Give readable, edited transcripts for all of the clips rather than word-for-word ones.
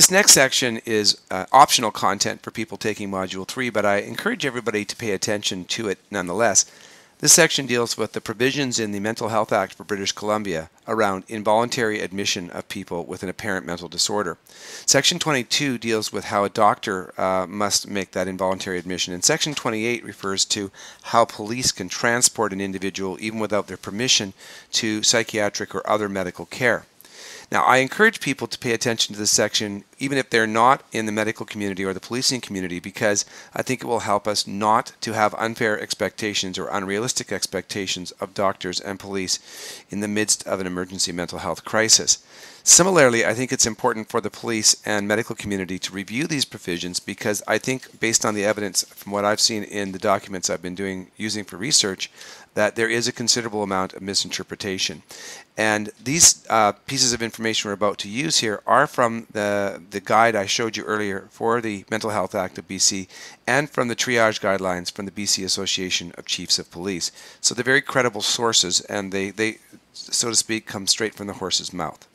This next section is optional content for people taking Module 3, but I encourage everybody to pay attention to it nonetheless. This section deals with the provisions in the Mental Health Act for British Columbia around involuntary admission of people with an apparent mental disorder. Section 22 deals with how a doctor must make that involuntary admission, and Section 28 refers to how police can transport an individual even without their permission to psychiatric or other medical care. Now, I encourage people to pay attention to this section even if they're not in the medical community or the policing community, because I think it will help us not to have unfair expectations or unrealistic expectations of doctors and police in the midst of an emergency mental health crisis. Similarly, I think it's important for the police and medical community to review these provisions, because I think, based on the evidence from what I've seen in the documents I've been using for research, that there is a considerable amount of misinterpretation. And these pieces of information we're about to use here are from the guide I showed you earlier for the Mental Health Act of BC, and from the triage guidelines from the BC Association of Chiefs of Police. So they're very credible sources, and they so to speak, come straight from the horse's mouth.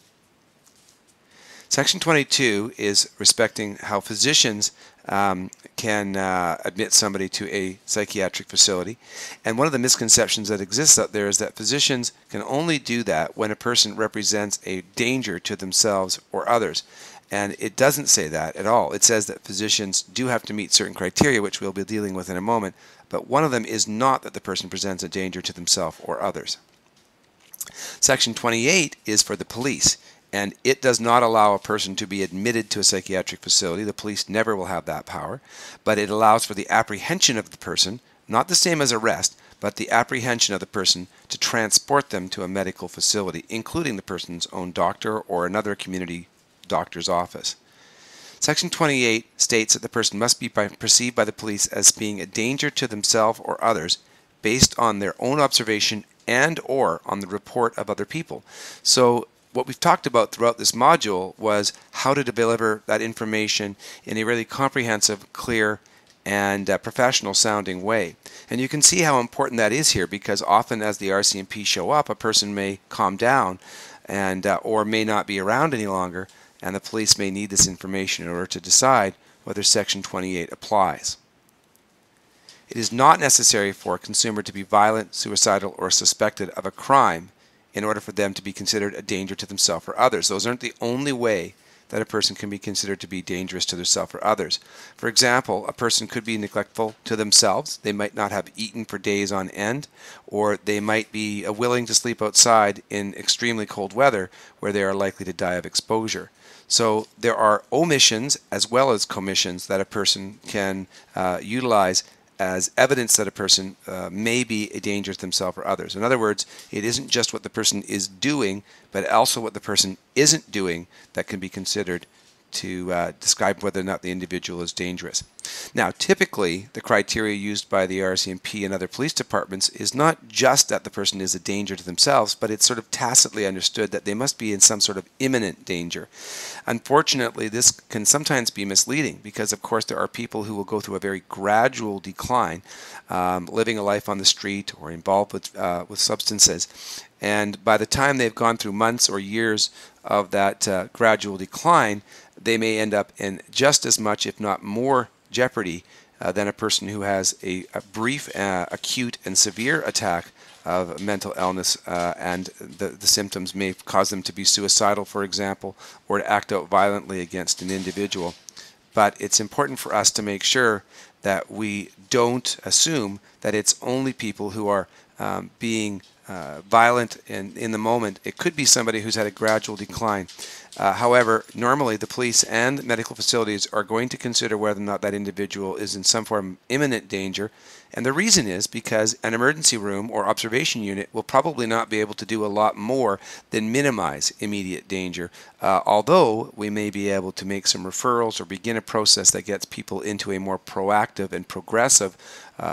Section 22 is respecting how physicians can admit somebody to a psychiatric facility. And one of the misconceptions that exists out there is that physicians can only do that when a person represents a danger to themselves or others. And it doesn't say that at all. It says that physicians do have to meet certain criteria, which we'll be dealing with in a moment, but one of them is not that the person presents a danger to themselves or others. Section 28 is for the police, and it does not allow a person to be admitted to a psychiatric facility. The police never will have that power, but it allows for the apprehension of the person, not the same as arrest, but the apprehension of the person to transport them to a medical facility, including the person's own doctor or another community doctor's office. Section 28 states that the person must be perceived by the police as being a danger to themselves or others based on their own observation and or on the report of other people. So what we've talked about throughout this module was how to deliver that information in a really comprehensive, clear, and professional sounding way. And you can see how important that is here, because often as the RCMP show up, a person may calm down and or may not be around any longer, and the police may need this information in order to decide whether Section 28 applies. It is not necessary for a consumer to be violent, suicidal, or suspected of a crime in order for them to be considered a danger to themselves or others. Those aren't the only way that a person can be considered to be dangerous to themselves or others. For example, a person could be neglectful to themselves. They might not have eaten for days on end, or they might be willing to sleep outside in extremely cold weather where they are likely to die of exposure. So there are omissions as well as commissions that a person can utilize as evidence that a person may be a danger to themselves or others. In other words, it isn't just what the person is doing, but also what the person isn't doing that can be considered to describe whether or not the individual is dangerous. Now, typically, the criteria used by the RCMP and other police departments is not just that the person is a danger to themselves, but it's sort of tacitly understood that they must be in some sort of imminent danger. Unfortunately, this can sometimes be misleading, because of course there are people who will go through a very gradual decline, living a life on the street or involved with substances. And by the time they've gone through months or years of that gradual decline, they may end up in just as much, if not more, jeopardy than a person who has a brief, acute, and severe attack of mental illness, and the symptoms may cause them to be suicidal, for example, or to act out violently against an individual. But it's important for us to make sure that we don't assume that it's only people who are being violent in the moment. It could be somebody who's had a gradual decline. However, normally the police and medical facilities are going to consider whether or not that individual is in some form of imminent danger. And the reason is because an emergency room or observation unit will probably not be able to do a lot more than minimize immediate danger, although we may be able to make some referrals or begin a process that gets people into a more proactive and progressive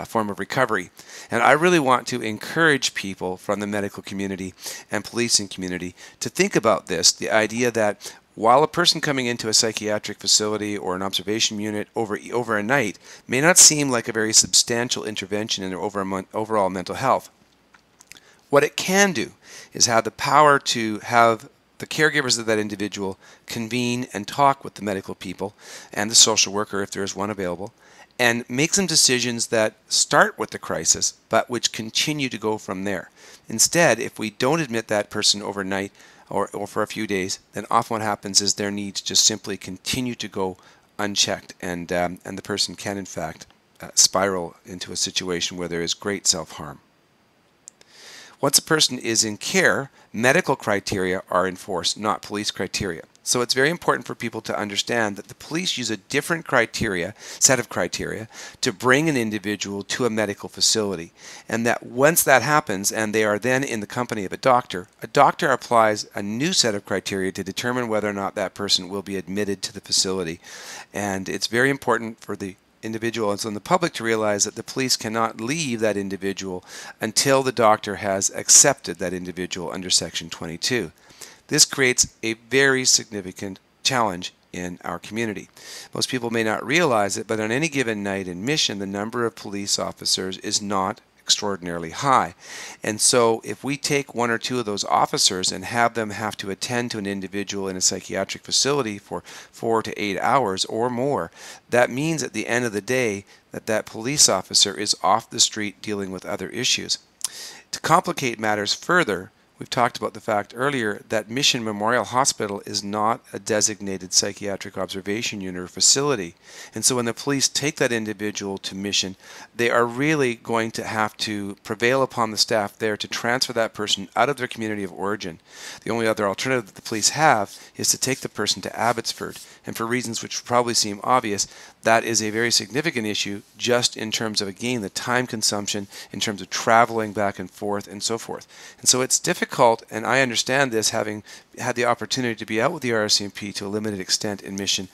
form of recovery. And I really want to encourage people from the medical community and policing community to think about this, the idea that while a person coming into a psychiatric facility or an observation unit over a night may not seem like a very substantial intervention in their overall mental health, what it can do is have the power to have the caregivers of that individual convene and talk with the medical people and the social worker, if there is one available, and make some decisions that start with the crisis, but which continue to go from there. Instead, if we don't admit that person overnight or for a few days, then often what happens is their needs just simply continue to go unchecked, and the person can, in fact, spiral into a situation where there is great self-harm. Once a person is in care, medical criteria are enforced, not police criteria. So it's very important for people to understand that the police use a different set of criteria to bring an individual to a medical facility. And that once that happens and they are then in the company of a doctor applies a new set of criteria to determine whether or not that person will be admitted to the facility. And it's very important for the individuals and the public to realize that the police cannot leave that individual until the doctor has accepted that individual under Section 22. This creates a very significant challenge in our community. Most people may not realize it, but on any given night in Mission, the number of police officers is not extraordinarily high. And so if we take one or two of those officers and have them have to attend to an individual in a psychiatric facility for 4 to 8 hours or more, that means at the end of the day that police officer is off the street dealing with other issues. To complicate matters further, we've talked about the fact earlier that Mission Memorial Hospital is not a designated psychiatric observation unit or facility. And so when the police take that individual to Mission, they are really going to have to prevail upon the staff there to transfer that person out of their community of origin. The only other alternative that the police have is to take the person to Abbotsford. And for reasons which probably seem obvious, that is a very significant issue just in terms of, again, the time consumption, in terms of traveling back and forth and so forth. And so it's difficult, and I understand this, having had the opportunity to be out with the RCMP to a limited extent in Mission,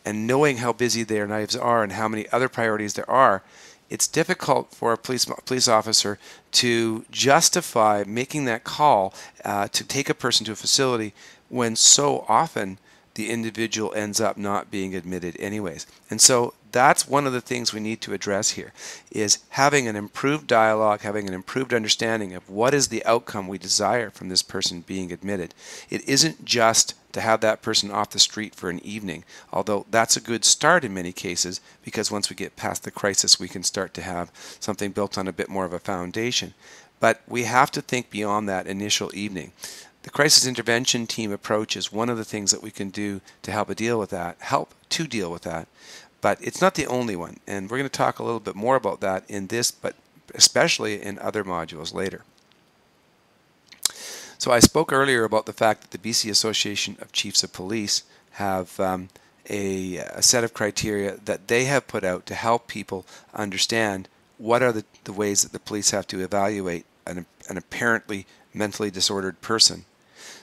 and knowing how busy their lives are and how many other priorities there are, it's difficult for a police officer to justify making that call to take a person to a facility when so often the individual ends up not being admitted anyways. And so that's one of the things we need to address here, is having an improved dialogue, having an improved understanding of what is the outcome we desire from this person being admitted. It isn't just to have that person off the street for an evening, although that's a good start in many cases, because once we get past the crisis we can start to have something built on a bit more of a foundation. But we have to think beyond that initial evening. The crisis intervention team approach is one of the things that we can do to help deal with that. But it's not the only one, and we're going to talk a little bit more about that in this, but especially in other modules later. So I spoke earlier about the fact that the BC Association of Chiefs of Police have a set of criteria that they have put out to help people understand what are the ways that the police have to evaluate an apparently mentally disordered person.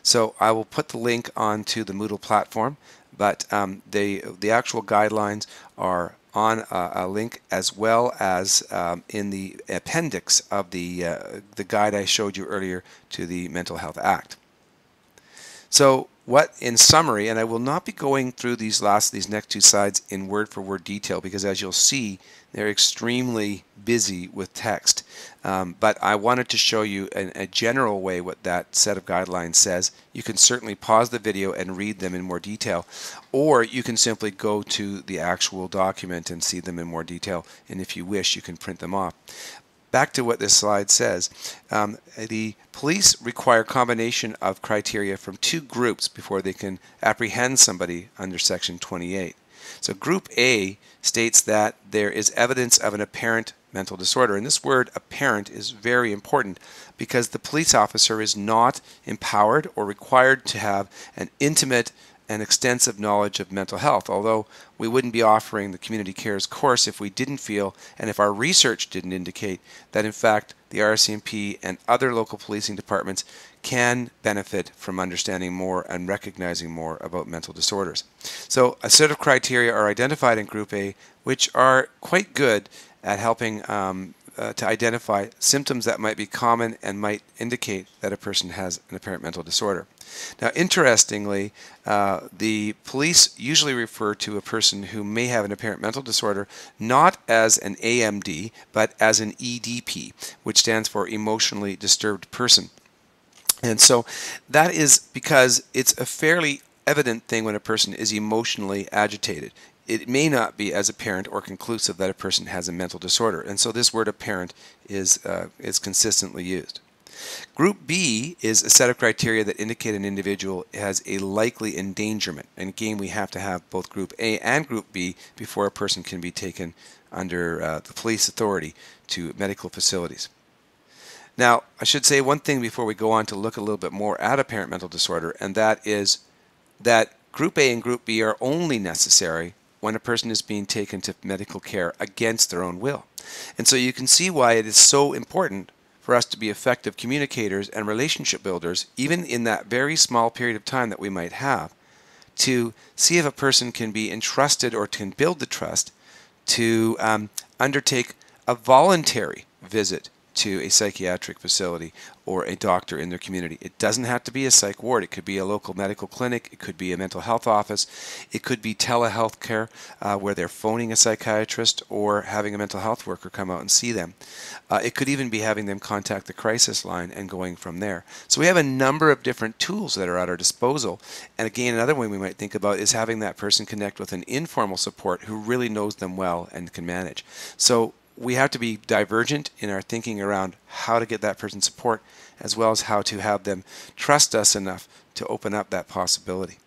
So I will put the link onto the Moodle platform, but the actual guidelines are on a link, as well as in the appendix of the guide I showed you earlier to the Mental Health Act. So what, in summary, and I will not be going through these next two slides in word-for-word detail, because as you'll see, they're extremely busy with text. But I wanted to show you in a general way what that set of guidelines says. You can certainly pause the video and read them in more detail, or you can simply go to the actual document and see them in more detail, and if you wish, you can print them off. Back to what this slide says, the police require combination of criteria from two groups before they can apprehend somebody under Section 28. So Group A states that there is evidence of an apparent mental disorder. And this word apparent is very important, because the police officer is not empowered or required to have an intimate and extensive knowledge of mental health, although we wouldn't be offering the Community Cares course if we didn't feel, and if our research didn't indicate, that in fact the RCMP and other local policing departments can benefit from understanding more and recognizing more about mental disorders. So a set of criteria are identified in Group A, which are quite good at helping to identify symptoms that might be common and might indicate that a person has an apparent mental disorder. Now, interestingly, the police usually refer to a person who may have an apparent mental disorder not as an AMD, but as an EDP, which stands for Emotionally Disturbed Person. And so that is because it's a fairly evident thing when a person is emotionally agitated. It may not be as apparent or conclusive that a person has a mental disorder. And so this word apparent is consistently used. Group B is a set of criteria that indicate an individual has a likely endangerment. And again, we have to have both Group A and Group B before a person can be taken under the police authority to medical facilities. Now, I should say one thing before we go on to look a little bit more at apparent mental disorder, and that is that Group A and Group B are only necessary when a person is being taken to medical care against their own will. And so you can see why it is so important for us to be effective communicators and relationship builders, even in that very small period of time that we might have, to see if a person can be entrusted or can build the trust to undertake a voluntary visit to a psychiatric facility or a doctor in their community. It doesn't have to be a psych ward. It could be a local medical clinic. It could be a mental health office. It could be telehealth care where they're phoning a psychiatrist or having a mental health worker come out and see them. It could even be having them contact the crisis line and going from there. So we have a number of different tools that are at our disposal. And again, another way we might think about is having that person connect with an informal support who really knows them well and can manage. So we have to be divergent in our thinking around how to get that person support, as well as how to have them trust us enough to open up that possibility.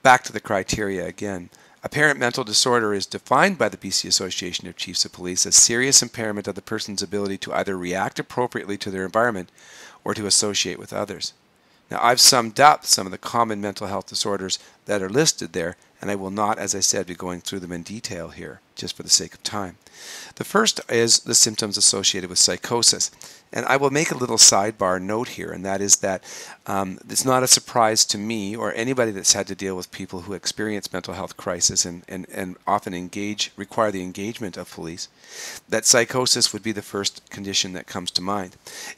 Back to the criteria again. Apparent mental disorder is defined by the BC Association of Chiefs of Police as serious impairment of the person's ability to either react appropriately to their environment or to associate with others. Now, I've summed up some of the common mental health disorders that are listed there, and I will not, as I said, be going through them in detail here, just for the sake of time. The first is the symptoms associated with psychosis. And I will make a little sidebar note here, and that is that it's not a surprise to me or anybody that's had to deal with people who experience mental health crisis and often require the engagement of police, that psychosis would be the first condition that comes to mind.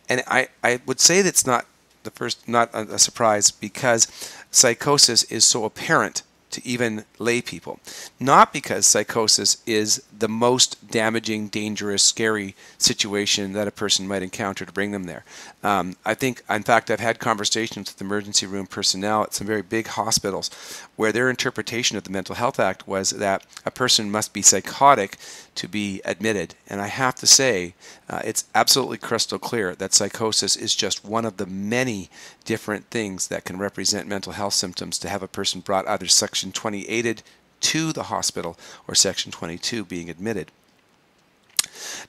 And I would say that's not a surprise, because psychosis is so apparent to even lay people. Not because psychosis is the most damaging, dangerous, scary situation that a person might encounter to bring them there. I think, in fact, I've had conversations with emergency room personnel at some very big hospitals where their interpretation of the Mental Health Act was that a person must be psychotic to be admitted. And I have to say, it's absolutely crystal clear that psychosis is just one of the many different things that can represent mental health symptoms to have a person brought either Section 28'd to the hospital or Section 22 being admitted.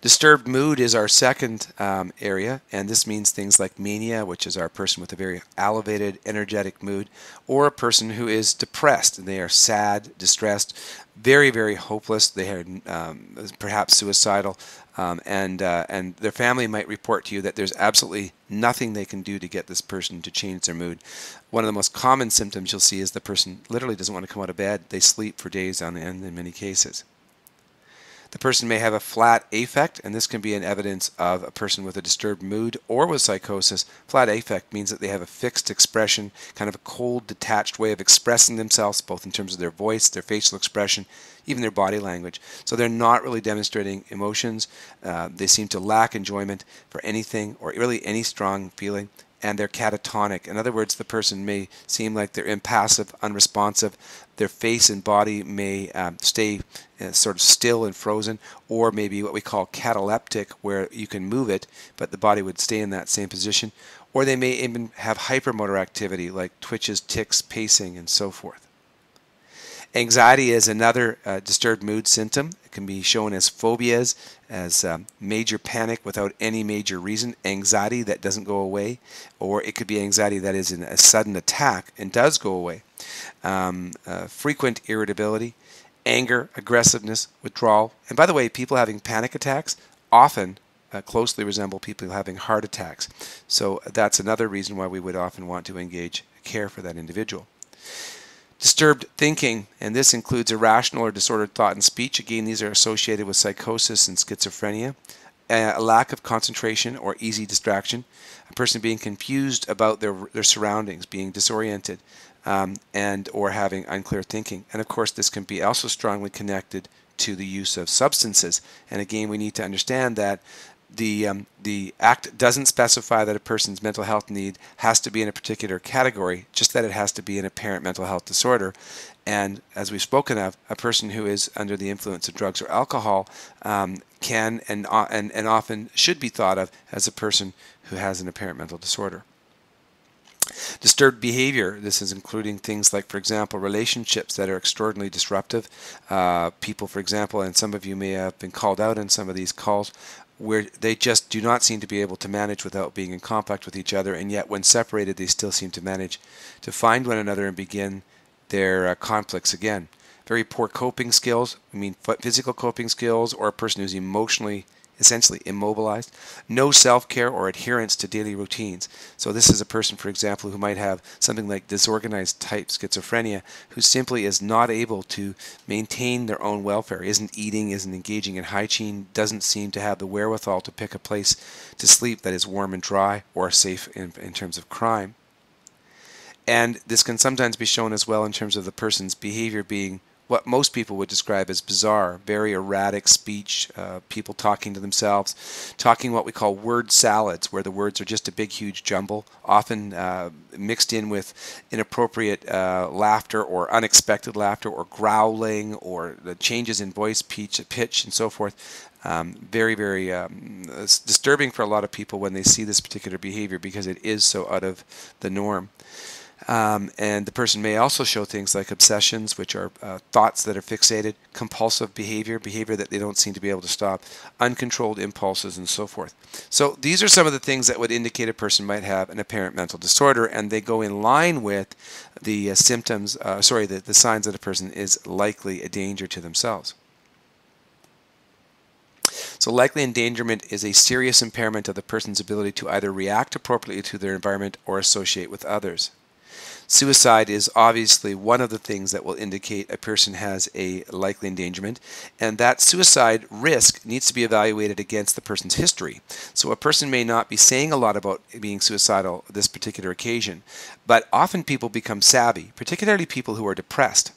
Disturbed mood is our second area, and this means things like mania, which is our person with a very elevated, energetic mood, or a person who is depressed, and they are sad, distressed, very, very hopeless. They are perhaps suicidal, and their family might report to you that there's absolutely nothing they can do to get this person to change their mood. One of the most common symptoms you'll see is the person literally doesn't want to come out of bed. They sleep for days on end in many cases. The person may have a flat affect, and this can be an evidence of a person with a disturbed mood or with psychosis. Flat affect means that they have a fixed expression, kind of a cold, detached way of expressing themselves, both in terms of their voice, their facial expression, even their body language. So they're not really demonstrating emotions. They seem to lack enjoyment for anything or really any strong feeling. And they're catatonic. In other words, the person may seem like they're impassive, unresponsive. Their face and body may stay sort of still and frozen, or maybe what we call cataleptic, where you can move it, but the body would stay in that same position. Or they may even have hypermotor activity, like twitches, tics, pacing, and so forth. Anxiety is another disturbed mood symptom. It can be shown as phobias, as major panic without any major reason, anxiety that doesn't go away, or it could be anxiety that is in a sudden attack and does go away. Frequent irritability, anger, aggressiveness, withdrawal. And by the way, people having panic attacks often closely resemble people having heart attacks. So that's another reason why we would often want to engage care for that individual. Disturbed thinking, and this includes irrational or disordered thought and speech. Again, these are associated with psychosis and schizophrenia. A lack of concentration or easy distraction. A person being confused about their surroundings, being disoriented, and or having unclear thinking. And of course, this can be also strongly connected to the use of substances. And again, we need to understand that the Act doesn't specify that a person's mental health need has to be in a particular category, just that it has to be an apparent mental health disorder. And as we've spoken of, a person who is under the influence of drugs or alcohol can and often should be thought of as a person who has an apparent mental disorder. Disturbed behavior, this is including things like, for example, relationships that are extraordinarily disruptive. People, for example, and some of you may have been called out in some of these calls, where they just do not seem to be able to manage without being in conflict with each other, and yet when separated they still seem to manage to find one another and begin their conflicts again. Very poor coping skills, I mean physical coping skills, or a person who's emotionally essentially immobilized. No self-care or adherence to daily routines. So this is a person, for example, who might have something like disorganized type schizophrenia, who simply is not able to maintain their own welfare, isn't eating, isn't engaging in hygiene, doesn't seem to have the wherewithal to pick a place to sleep that is warm and dry or safe in terms of crime. And this can sometimes be shown as well in terms of the person's behavior being what most people would describe as bizarre, very erratic speech, people talking to themselves, talking what we call word salads, where the words are just a big, huge jumble, often mixed in with inappropriate laughter or unexpected laughter or growling or the changes in voice pitch and so forth. Very, very disturbing for a lot of people when they see this particular behavior because it is so out of the norm. And the person may also show things like obsessions, which are thoughts that are fixated, compulsive behavior, behavior that they don't seem to be able to stop, uncontrolled impulses, and so forth. So these are some of the things that would indicate a person might have an apparent mental disorder, and they go in line with the symptoms, the signs that a person is likely a danger to themselves. So likely endangerment is a serious impairment of the person's ability to either react appropriately to their environment or associate with others. Suicide is obviously one of the things that will indicate a person has a likely endangerment, and that suicide risk needs to be evaluated against the person's history. So a person may not be saying a lot about being suicidal this particular occasion, but often people become savvy, particularly people who are depressed.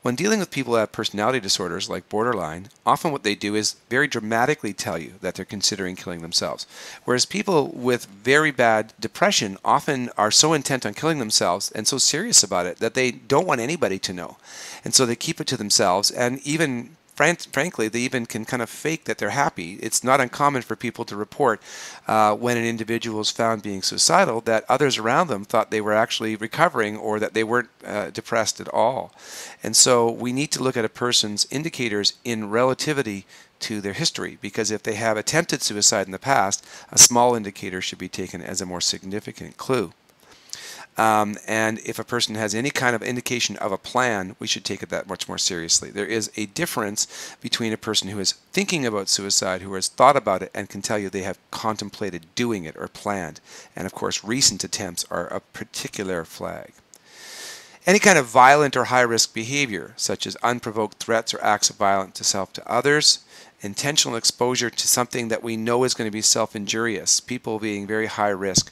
When dealing with people who have personality disorders like borderline, often what they do is very dramatically tell you that they're considering killing themselves. Whereas people with very bad depression often are so intent on killing themselves and so serious about it that they don't want anybody to know. And so they keep it to themselves, and even frankly, they even can kind of fake that they're happy. It's not uncommon for people to report when an individual is found being suicidal that others around them thought they were actually recovering or that they weren't depressed at all. And so we need to look at a person's indicators in relativity to their history, because if they have attempted suicide in the past, a small indicator should be taken as a more significant clue. And if a person has any kind of indication of a plan, we should take it that much more seriously. There is a difference between a person who is thinking about suicide, who has thought about it, and can tell you they have contemplated doing it or planned. And of course, recent attempts are a particular flag. Any kind of violent or high-risk behavior, such as unprovoked threats or acts of violence to self to others, intentional exposure to something that we know is going to be self-injurious, people being very high risk,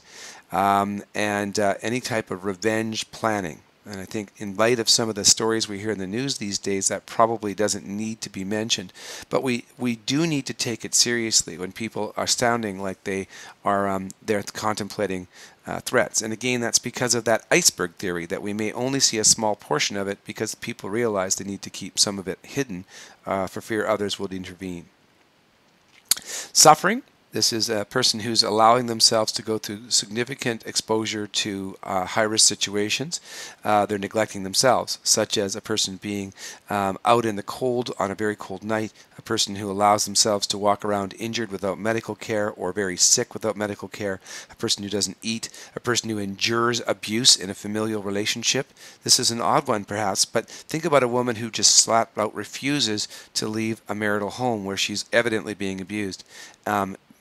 and any type of revenge planning. And I think in light of some of the stories we hear in the news these days, that probably doesn't need to be mentioned. But we do need to take it seriously when people are sounding like they are they're contemplating threats. And again, that's because of that iceberg theory, that we may only see a small portion of it because people realize they need to keep some of it hidden for fear others will intervene. Suffering. This is a person who's allowing themselves to go through significant exposure to high-risk situations. They're neglecting themselves, such as a person being out in the cold on a very cold night, a person who allows themselves to walk around injured without medical care or very sick without medical care, a person who doesn't eat, a person who endures abuse in a familial relationship. This is an odd one perhaps, but think about a woman who just flat out refuses to leave a marital home where she's evidently being abused.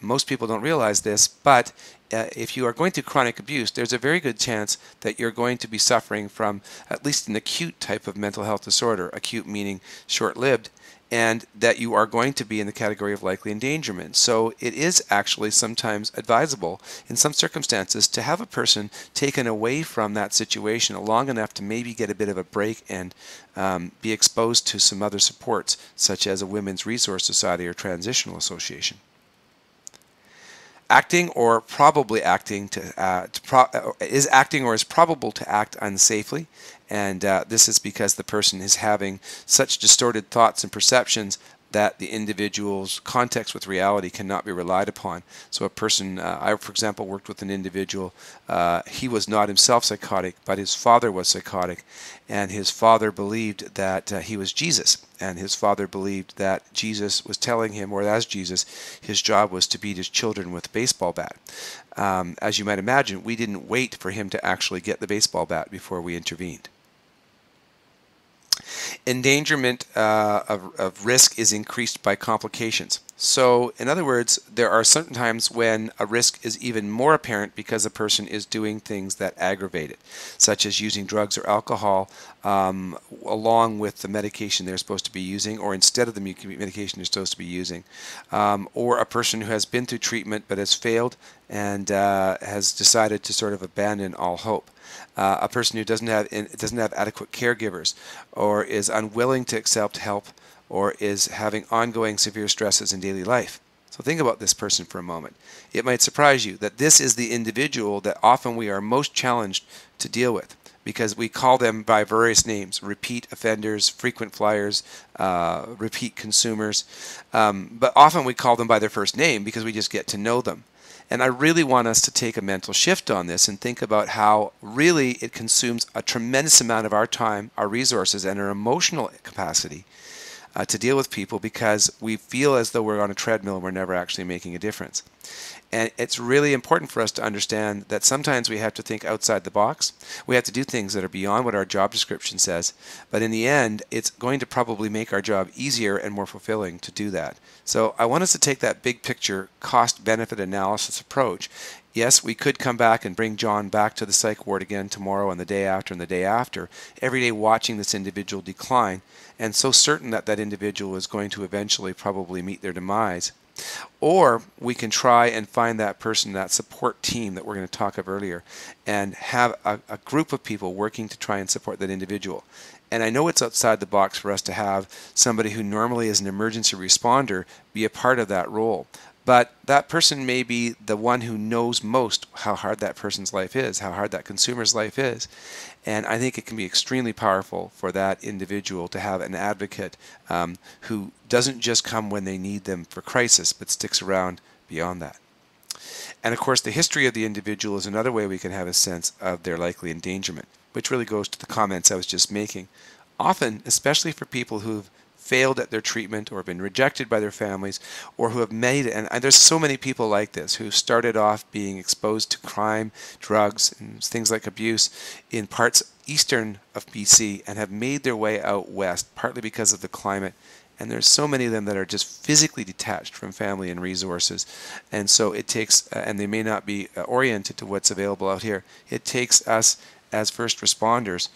Most people don't realize this, but if you are going through chronic abuse, there's a very good chance that you're going to be suffering from at least an acute type of mental health disorder, acute meaning short-lived, and that you are going to be in the category of likely endangerment. So it is actually sometimes advisable in some circumstances to have a person taken away from that situation long enough to maybe get a bit of a break and be exposed to some other supports, such as a women's resource society or transitional association. acting or probably acting is acting or is probable to act unsafely, and this is because the person is having such distorted thoughts and perceptions that the individual's context with reality cannot be relied upon. So a person, I for example worked with an individual, he was not himself psychotic, but his father was psychotic, and his father believed that he was Jesus, and his father believed that Jesus was telling him, or as Jesus, his job was to beat his children with a baseball bat. As you might imagine, we didn't wait for him to actually get the baseball bat before we intervened. Endangerment of risk is increased by complications. So, in other words, there are certain times when a risk is even more apparent because a person is doing things that aggravate it, such as using drugs or alcohol along with the medication they're supposed to be using, or instead of the medication they're supposed to be using, or a person who has been through treatment but has failed and has decided to sort of abandon all hope. A person who doesn't have adequate caregivers, or is unwilling to accept help, or is having ongoing severe stresses in daily life. So think about this person for a moment. It might surprise you that this is the individual that often we are most challenged to deal with, because we call them by various names: repeat offenders, frequent flyers, repeat consumers, but often we call them by their first name because we just get to know them. And I really want us to take a mental shift on this and think about how really it consumes a tremendous amount of our time, our resources, and our emotional capacity to deal with people, because we feel as though we're on a treadmill and we're never actually making a difference. And it's really important for us to understand that sometimes we have to think outside the box. We have to do things that are beyond what our job description says. But in the end, it's going to probably make our job easier and more fulfilling to do that. So I want us to take that big picture cost-benefit analysis approach. Yes, we could come back and bring John back to the psych ward again tomorrow and the day after and the day after, every day watching this individual decline, and so certain that that individual is going to eventually probably meet their demise. Or we can try and find that person, that support team that we're going to talk of earlier, and have a group of people working to try and support that individual. And I know it's outside the box for us to have somebody who normally is an emergency responder be a part of that role. But that person may be the one who knows most how hard that person's life is, how hard that consumer's life is. And I think it can be extremely powerful for that individual to have an advocate who doesn't just come when they need them for crisis, but sticks around beyond that. And of course, the history of the individual is another way we can have a sense of their likely endangerment, which really goes to the comments I was just making. Often, especially for people who've failed at their treatment or been rejected by their families, or who have made it, and there's so many people like this who started off being exposed to crime, drugs, and things like abuse in parts eastern of BC and have made their way out west, partly because of the climate. And there's so many of them that are just physically detached from family and resources, and so it takes, and they may not be oriented to what's available out here. It takes us as first responders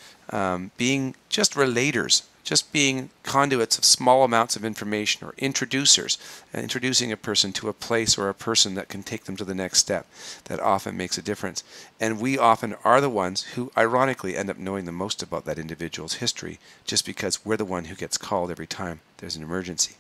being just relators, just being conduits of small amounts of information, or introducers, introducing a person to a place or a person that can take them to the next step. That often makes a difference. And we often are the ones who ironically end up knowing the most about that individual's history, just because we're the one who gets called every time there's an emergency.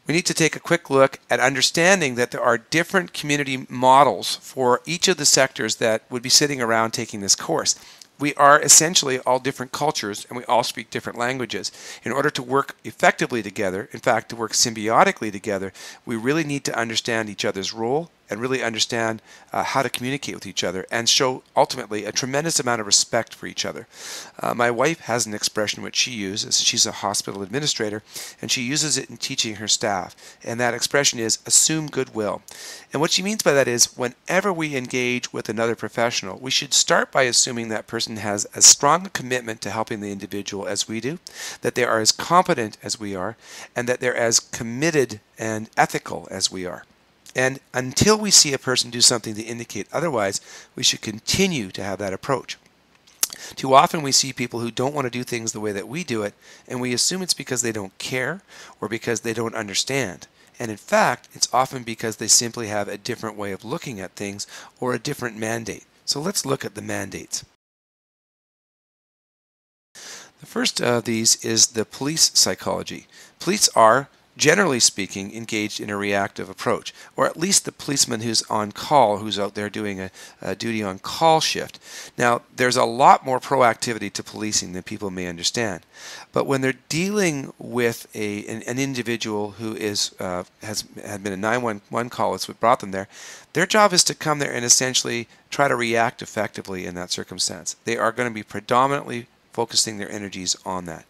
we need to take a quick look at understanding that there are different community models for each of the sectors that would be sitting around taking this course. We are essentially all different cultures, and we all speak different languages. In order to work effectively together, in fact, to work symbiotically together, we really need to understand each other's role and really understand how to communicate with each other and show ultimately a tremendous amount of respect for each other. My wife has an expression which she uses. She's a hospital administrator, and she uses it in teaching her staff, and that expression is assume goodwill. And what she means by that is whenever we engage with another professional, we should start by assuming that person has as strong a commitment to helping the individual as we do, that they are as competent as we are, and that they're as committed and ethical as we are. And until we see a person do something to indicate otherwise, we should continue to have that approach. Too often we see people who don't want to do things the way that we do it, and we assume it's because they don't care or because they don't understand. And in fact, it's often because they simply have a different way of looking at things or a different mandate. So let's look at the mandates. The first of these is the police psychology. Police are, generally speaking, engaged in a reactive approach, or at least the policeman who's on call, who's out there doing a duty on call shift. Now, there's a lot more proactivity to policing than people may understand. But when they're dealing with an individual who had been a 911 call, that's what brought them there, their job is to come there and essentially try to react effectively in that circumstance. They are going to be predominantly focusing their energies on that.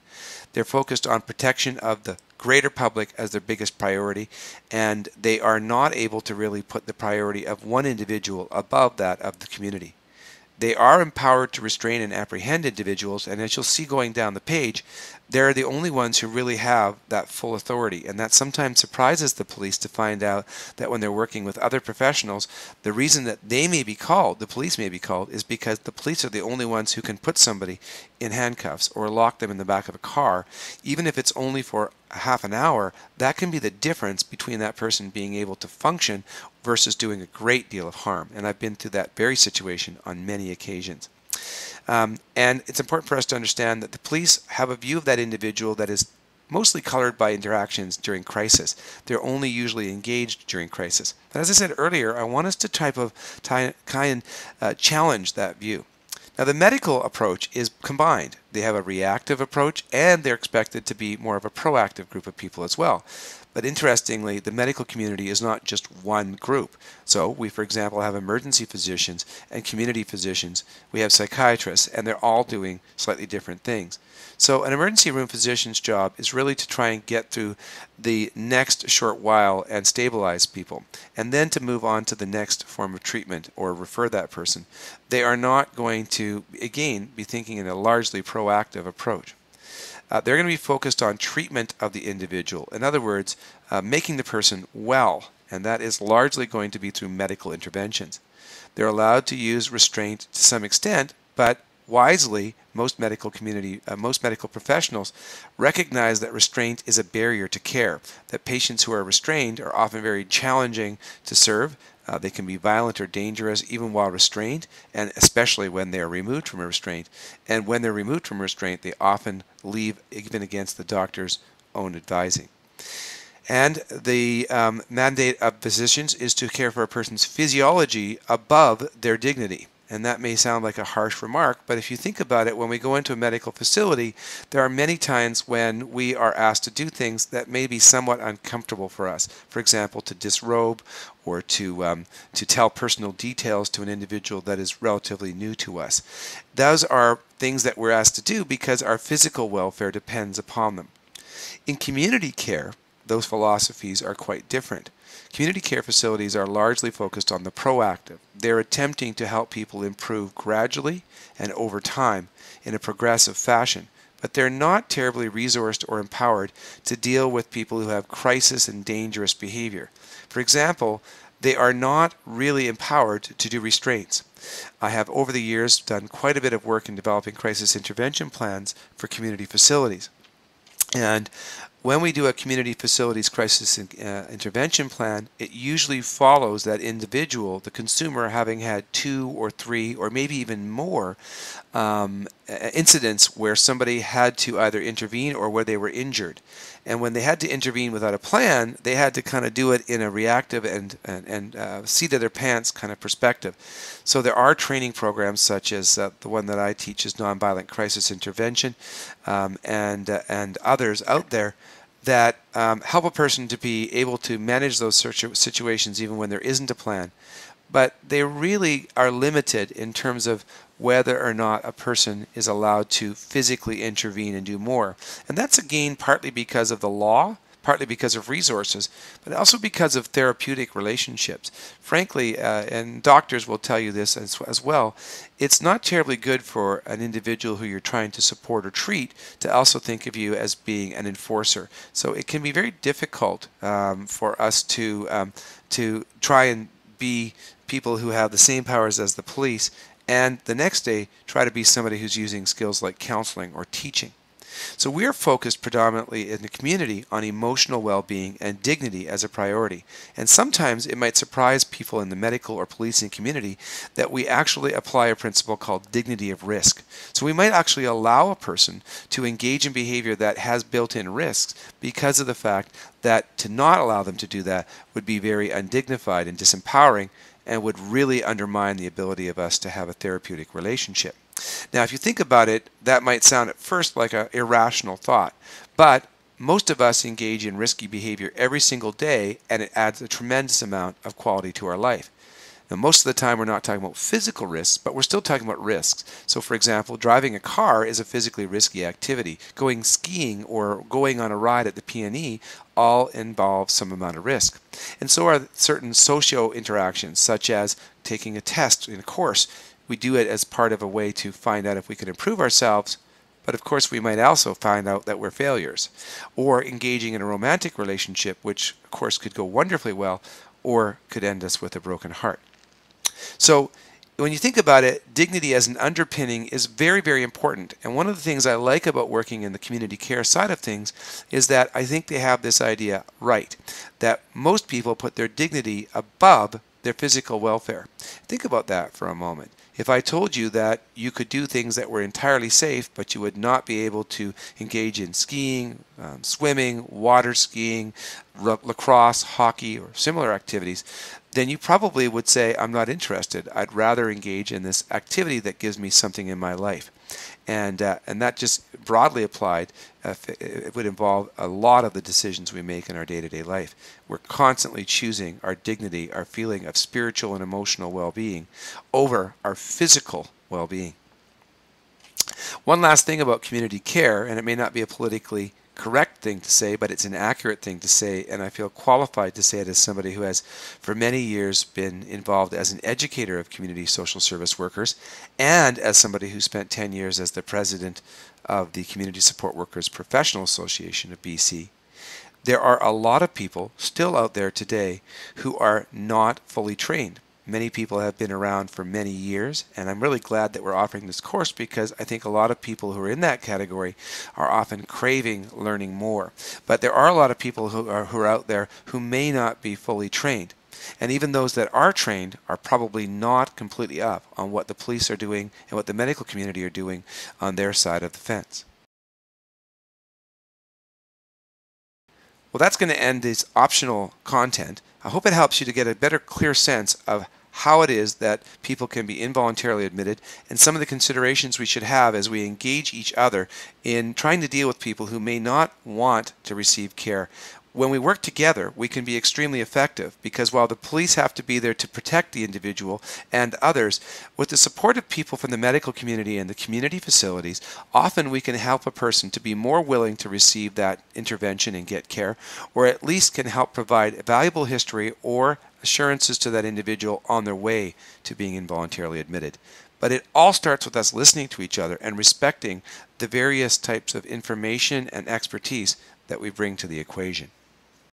They're focused on protection of the greater public as their biggest priority, and they are not able to really put the priority of one individual above that of the community. They are empowered to restrain and apprehend individuals, and as you'll see going down the page, they're the only ones who really have that full authority, and that sometimes surprises the police to find out that when they're working with other professionals, the reason that they may be called, the police may be called, is because the police are the only ones who can put somebody in handcuffs or lock them in the back of a car. Even if it's only for half an hour, that can be the difference between that person being able to function versus doing a great deal of harm. And I've been through that very situation on many occasions. And it's important for us to understand that the police have a view of that individual that is mostly colored by interactions during crisis. They're only usually engaged during crisis. But as I said earlier, I want us to challenge that view. Now, the medical approach is combined. They have a reactive approach, and they're expected to be more of a proactive group of people as well. But interestingly, the medical community is not just one group. So we, for example, have emergency physicians and community physicians. We have psychiatrists, and they're all doing slightly different things. So an emergency room physician's job is really to try and get through the next short while and stabilize people, and then to move on to the next form of treatment or refer that person. They are not going to, again, be thinking in a largely proactive approach. They're going to be focused on treatment of the individual. In other words, making the person well, and that is largely going to be through medical interventions. They're allowed to use restraint to some extent, but wisely, most medical professionals recognize that restraint is a barrier to care, that patients who are restrained are often very challenging to serve. They can be violent or dangerous even while restrained, and especially when they are removed from a restraint. And when they're removed from restraint, they often leave even against the doctor's own advising. And the mandate of physicians is to care for a person's physiology above their dignity. And that may sound like a harsh remark, but if you think about it, when we go into a medical facility, there are many times when we are asked to do things that may be somewhat uncomfortable for us. For example, to disrobe or to tell personal details to an individual that is relatively new to us. Those are things that we're asked to do because our physical welfare depends upon them. In community care, those philosophies are quite different. Community care facilities are largely focused on the proactive. They're attempting to help people improve gradually and over time in a progressive fashion, but they're not terribly resourced or empowered to deal with people who have crisis and dangerous behavior. For example, they are not really empowered to do restraints. I have over the years done quite a bit of work in developing crisis intervention plans for community facilities. And when we do a community facilities crisis intervention plan, it usually follows that individual, the consumer, having had 2 or 3 or maybe even more incidents where somebody had to either intervene or where they were injured. And when they had to intervene without a plan, they had to kind of do it in a reactive and seat of their pants kind of perspective. So there are training programs such as the one that I teach is Nonviolent Crisis Intervention, and others out there that help a person to be able to manage those situations even when there isn't a plan. But they really are limited in terms of whether or not a person is allowed to physically intervene and do more. And that's again partly because of the law, partly because of resources, but also because of therapeutic relationships. Frankly, and doctors will tell you this as well, it's not terribly good for an individual who you're trying to support or treat to also think of you as being an enforcer. So it can be very difficult for us to try and be people who have the same powers as the police and the next day try to be somebody who's using skills like counseling or teaching. So we are focused predominantly in the community on emotional well-being and dignity as a priority. And sometimes it might surprise people in the medical or policing community that we actually apply a principle called dignity of risk. So we might actually allow a person to engage in behavior that has built-in risks because of the fact that to not allow them to do that would be very undignified and disempowering and would really undermine the ability of us to have a therapeutic relationship. Now, if you think about it, that might sound at first like an irrational thought, but most of us engage in risky behavior every single day, and it adds a tremendous amount of quality to our life. Now, most of the time we're not talking about physical risks, but we're still talking about risks. So, for example, driving a car is a physically risky activity. Going skiing or going on a ride at the P&E all involve some amount of risk. And so are certain socio interactions, such as taking a test in a course. We do it as part of a way to find out if we can improve ourselves, but of course we might also find out that we're failures. Or engaging in a romantic relationship, which of course could go wonderfully well, or could end us with a broken heart. So when you think about it, dignity as an underpinning is very, very important. And one of the things I like about working in the community care side of things is that I think they have this idea right, that most people put their dignity above their physical welfare. Think about that for a moment. If I told you that you could do things that were entirely safe, but you would not be able to engage in skiing, swimming, water skiing, lacrosse, hockey, or similar activities, then you probably would say, I'm not interested. I'd rather engage in this activity that gives me something in my life. And that just broadly applied, it would involve a lot of the decisions we make in our day-to-day life. We're constantly choosing our dignity, our feeling of spiritual and emotional well-being over our physical well-being. One last thing about community care, and it may not be a politically correct thing to say, but it's an accurate thing to say, and I feel qualified to say it as somebody who has for many years been involved as an educator of community social service workers and as somebody who spent 10 years as the president of the Community Support Workers Professional Association of BC. There are a lot of people still out there today who are not fully trained. Many people have been around for many years, and I'm really glad that we're offering this course because I think a lot of people who are in that category are often craving learning more. But there are a lot of people who are out there who may not be fully trained. And even those that are trained are probably not completely up on what the police are doing and what the medical community are doing on their side of the fence. Well, that's going to end this optional content. I hope it helps you to get a better, clear sense of how it is that people can be involuntarily admitted and some of the considerations we should have as we engage each other in trying to deal with people who may not want to receive care. When we work together, we can be extremely effective because while the police have to be there to protect the individual and others, with the support of people from the medical community and the community facilities, often we can help a person to be more willing to receive that intervention and get care, or at least can help provide a valuable history or assurances to that individual on their way to being involuntarily admitted. But it all starts with us listening to each other and respecting the various types of information and expertise that we bring to the equation.